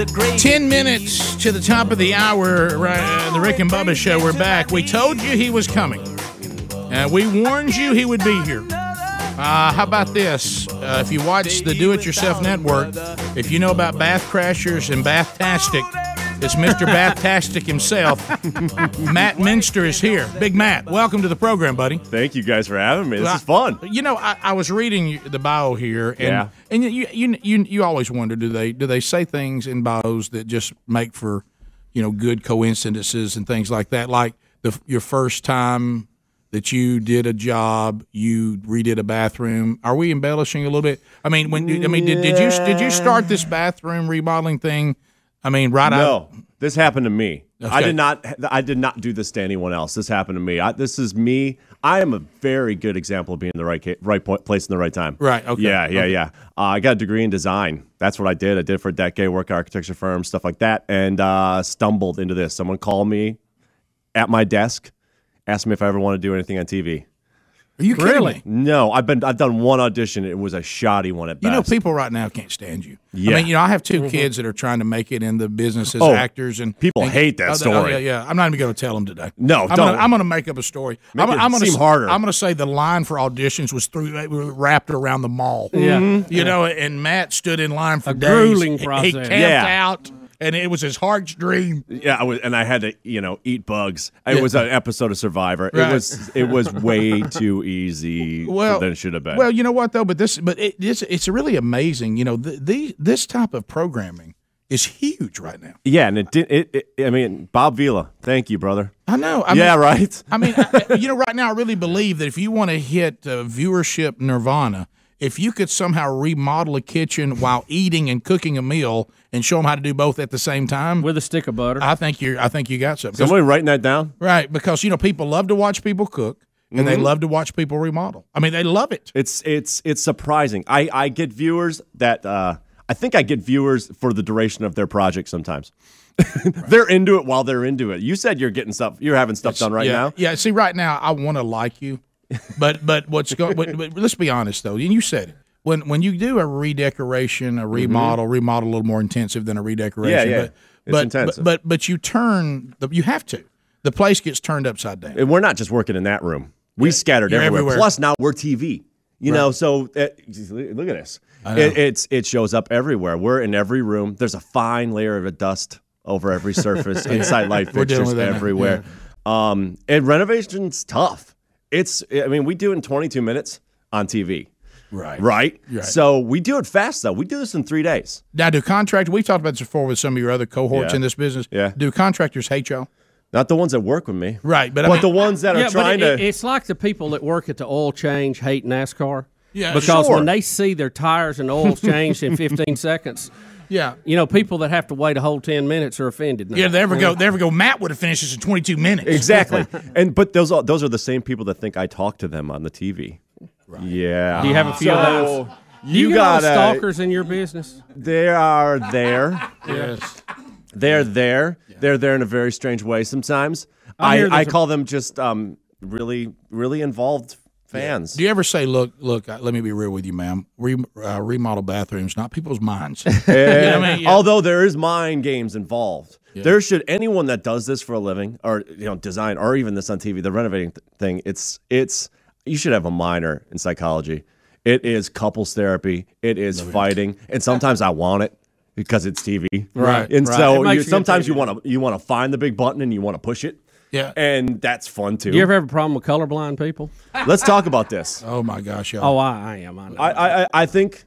10 minutes to the top of the hour, the Rick and Bubba Show. We're back. We told you he was coming. We warned you he would be here. How about this? If you watch the Do-It-Yourself Network, if you know about bath crashers and Bathtastic, it's Mr. Bathtastic himself. Matt Muenster is here. Big Matt, welcome to the program, buddy. Thank you guys for having me. This is fun. You know, I was reading the bio here, and you always wonder, do they say things in bios that just make for, good coincidences and things like that? Like your first time that you did a job, you redid a bathroom. Are we embellishing a little bit? Did you start this bathroom remodeling thing? No, this happened to me. Okay. I did not do this to anyone else. This happened to me. This is me. I am a very good example of being in the right place in the right time. Right. Okay. Yeah. I got a degree in design. That's what I did. I did it for a decade, work at architecture firms, stuff like that, and stumbled into this. Someone called me at my desk, asked me if I ever want to do anything on TV. Are you kidding me? No, I've done one audition. It was a shoddy one at best. People right now can't stand you. Yeah. I have two kids that are trying to make it in the business as actors, and people hate that story. Yeah. I'm not even going to tell them today. No, don't. I'm going to make up a story. I'm going to seem harder. I'm going to say the line for auditions was wrapped around the mall. Yeah. And Matt stood in line for days. Grueling process. He camped out. And it was his heart's dream. Yeah, I had to, eat bugs. It was an episode of Survivor. Right. It was way too easy than it should have been. Well, you know what though, it's really amazing. This type of programming is huge right now. Yeah, and Bob Vila, thank you, brother. I know. Right. Right now I really believe that if you want to hit viewership nirvana, if you could somehow remodel a kitchen while eating and cooking a meal and show them how to do both at the same time with a stick of butter, I think you got something. Somebody writing that down, right? Because people love to watch people cook and they love to watch people remodel. They love it. It's surprising. I get viewers that I think I get viewers for the duration of their project sometimes. They're into it while they're into it. You said you're having stuff done right now. Yeah. See, right now I want to like you. But let's be honest though, and you said it. When you do a redecoration, a remodel a little more intensive than a redecoration. Yeah. It's intensive. But you have to. The place gets turned upside down. And we're not just working in that room. We scattered everywhere. Plus now we're TV. So look at this. It shows up everywhere. We're in every room. There's a fine layer of dust over every surface, inside light fixtures everywhere. Yeah. And renovation's tough. We do it in 22 minutes on TV. Right. So we do it fast, though. We do this in 3 days. Now, do contractors, we've talked about this before with some of your other cohorts in this business. Yeah. Do contractors hate y'all? Not the ones that work with me. Right. But the ones that are trying to. It's like the people that work at the oil change hate NASCAR. Yeah. Because when they see their tires and oils changed in 15 seconds. Yeah. People that have to wait a whole 10 minutes are offended now. Yeah, there we go. Matt would have finished this in 22 minutes. Exactly. But those are the same people that think I talk to them on the TV. Right. Yeah. Do you have a few of those? You got stalkers in your business? They are there. Yes. They're there. Yeah. They're there in a very strange way sometimes. I call them just really, really involved fans. Do you ever say, look, let me be real with you, ma'am. Remodel bathrooms, not people's minds. Although there is mind games involved. Yeah. There should anyone that does this for a living or design or even this on TV, the renovating thing, it's you should have a minor in psychology. It is couples therapy. It is fighting. And sometimes I want it because it's TV. Right. And so sometimes you want to find the big button and you want to push it. Yeah. And that's fun, too. Do you ever have a problem with colorblind people? Let's talk about this. Oh, my gosh, y'all. Oh, I am. I think,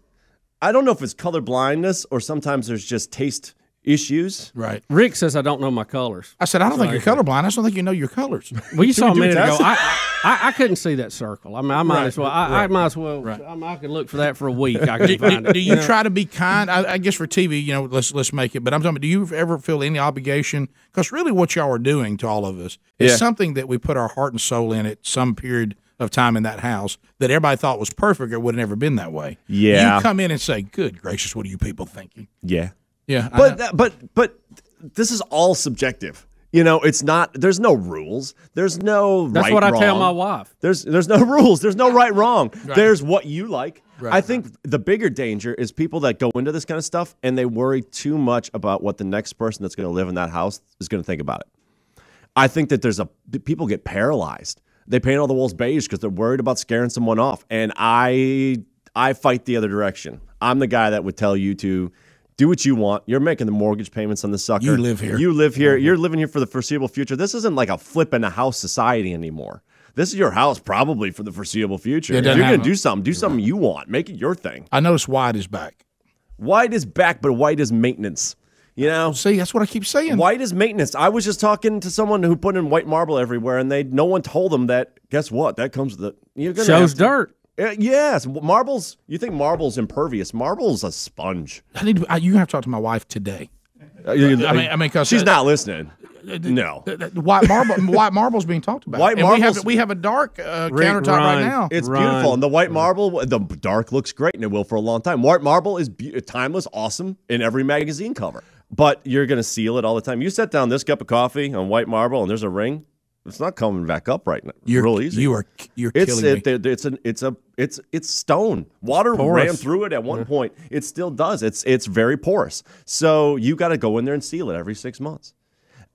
I don't know if it's color blindness or sometimes there's just taste issues. Right. Rick says I don't know my colors. I said, I don't think you're colorblind. I just don't think you know your colors. Well, you saw a minute ago. I couldn't see that circle. I might as well. I might as well. Right. I can look for that for a week. I can find it. Do you try to be kind? I guess for TV, let's make it. But I'm talking about, do you ever feel any obligation? Because really what y'all are doing to all of us is something that we put our heart and soul in at some period of time in that house that everybody thought was perfect or would have never been that way. Yeah. You come in and say, good gracious, what are you people thinking? Yeah. Yeah. But this is all subjective. It's not. There's no rules. There's no. That's right, what I wrong. tell my wife. There's no rules. There's no right wrong. There's what you like. I think the bigger danger is people that go into this kind of stuff and they worry too much about what the next person that's going to live in that house is going to think about it. I think that people get paralyzed. They paint all the walls beige because they're worried about scaring someone off. And I fight the other direction. I'm the guy that would tell you to do what you want. You're making the mortgage payments on the sucker. You live here. You live here. You're living here for the foreseeable future. This isn't like a flip in a house society anymore. This is your house probably for the foreseeable future. If you're going to do something you want. Make it your thing. I noticed White is back. White is back, but white is maintenance. You know? See, that's what I keep saying. White is maintenance. I was just talking to someone who put in white marble everywhere, and no one told them that, guess what? That comes with it. Shows dirt. Yes. Marbles, you think marble's impervious. Marble's a sponge. You have to talk to my wife today. I mean, because she's not listening. No. White marble's being talked about. White marble. We have a dark countertop right now. It's beautiful, and the white marble, the dark looks great, and it will for a long time. White marble is timeless, awesome in every magazine cover. But you're going to seal it all the time. You set down this cup of coffee on white marble, and there's a ring. It's not coming back up right now. Real easy. You're killing me. It's stone. Water ran through it at one point. It still does. It's very porous. So you got to go in there and seal it every 6 months.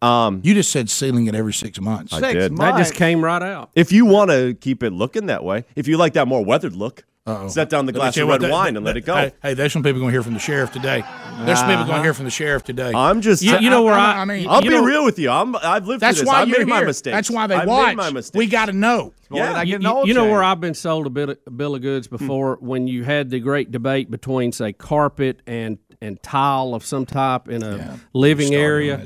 You just said sealing it every 6 months. I did. That just came right out. If you want to keep it looking that way, if you like that more weathered look, set down the glass of red wine and let it go. Hey, there's some people going to hear from the sheriff today. There's some people going to hear from the sheriff today. I'm just, you know where I'll be real with you. I've lived through this. Why I made my mistakes. That's why they watch. We got to know. Yeah, you know where I've been sold a bill of goods before when you had the great debate between, say, carpet and tile of some type in a living area.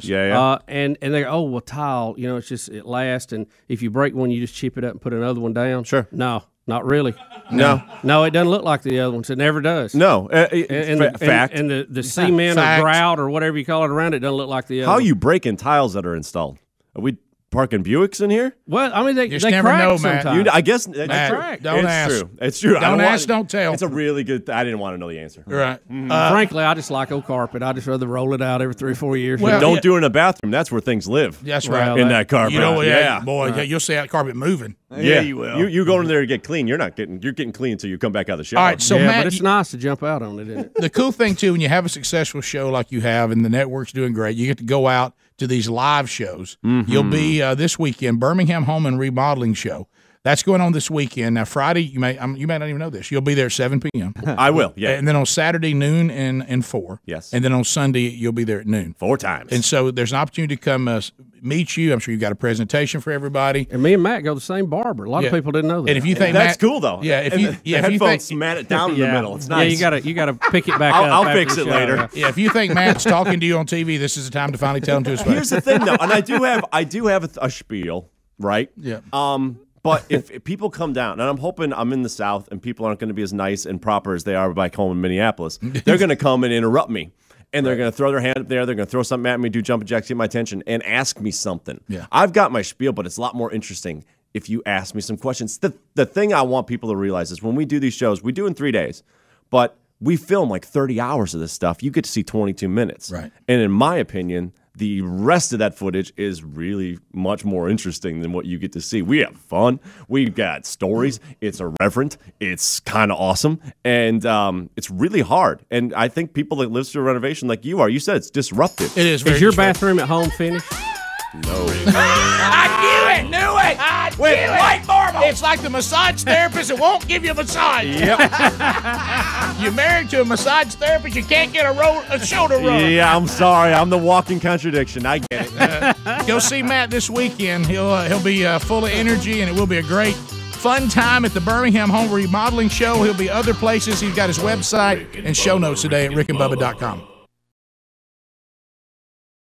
And they go, oh, well, tile, it's just, it lasts. And if you break one, you just chip it up and put another one down. Sure. No, not really. No, it doesn't look like the other ones. It never does. No, fact. And the cement or grout or whatever you call it around it doesn't look like the other. How are you breaking tiles that are installed? Are we parking Buicks in here? Well, I mean, they never crack know, sometimes. I guess Matt, it's don't ask. True. It's true. Don't ask, don't tell. It's a really good. I didn't want to know the answer. Right. Frankly, I just like old carpet. I just rather roll it out every 3 or 4 years. Well, don't do it in a bathroom. That's where things live. That's right. In that carpet. You'll see that carpet moving. Yeah, you will. You go in there to get clean. You're getting clean until you come back out of the shower. All right, so Matt, but it's nice to jump out on it, isn't it? The cool thing too, when you have a successful show like you have, and the network's doing great, you get to go out to these live shows. You'll be this weekend, Birmingham Home and Remodeling Show. That's going on this weekend. Now, Friday, you may not even know this. You'll be there at 7 p.m. I will, yeah. And then on Saturday, noon and 4. Yes. And then on Sunday, you'll be there at noon. 4 times. And so there's an opportunity to come meet you. I'm sure you've got a presentation for everybody. And me and Matt go to the same barber. A lot of people didn't know that. And if you think that's cool, though. Yeah. If you headphones smat it down in the middle. It's nice. Yeah, you gotta pick it back up. I'll fix it later. Yeah. If you think Matt's talking to you on TV, this is the time to finally tell him to his face. Here's the thing, though, and I do have a spiel, right? Yeah. But if people come down, and I'm hoping I'm in the South and people aren't going to be as nice and proper as they are back home in Minneapolis, they're going to come and interrupt me. And they're going to throw their hand up there. They're going to throw something at me, do jumping jacks, get my attention, and ask me something. Yeah. I've got my spiel, but it's a lot more interesting if you ask me some questions. The thing I want people to realize is when we do these shows, we do in 3 days, but we film like 30 hours of this stuff. You get to see 22 minutes. Right. And in my opinion, the rest of that footage is really much more interesting than what you get to see. We have fun. We've got stories. It's irreverent. It's kind of awesome. And it's really hard. And I think people that live through a renovation like you are, you said it's disruptive. It is. Is your bathroom at home finished? No. I knew it. With white marble. It's like the massage therapist that won't give you a massage. Yep. You're married to a massage therapist. You can't get a shoulder rub. Yeah, I'm sorry. I'm the walking contradiction. I get it. Go see Matt this weekend. He'll be full of energy, and it will be a great, fun time at the Birmingham Home Remodeling Show. He'll be other places. He's got his website and show notes today at rickandbubba.com.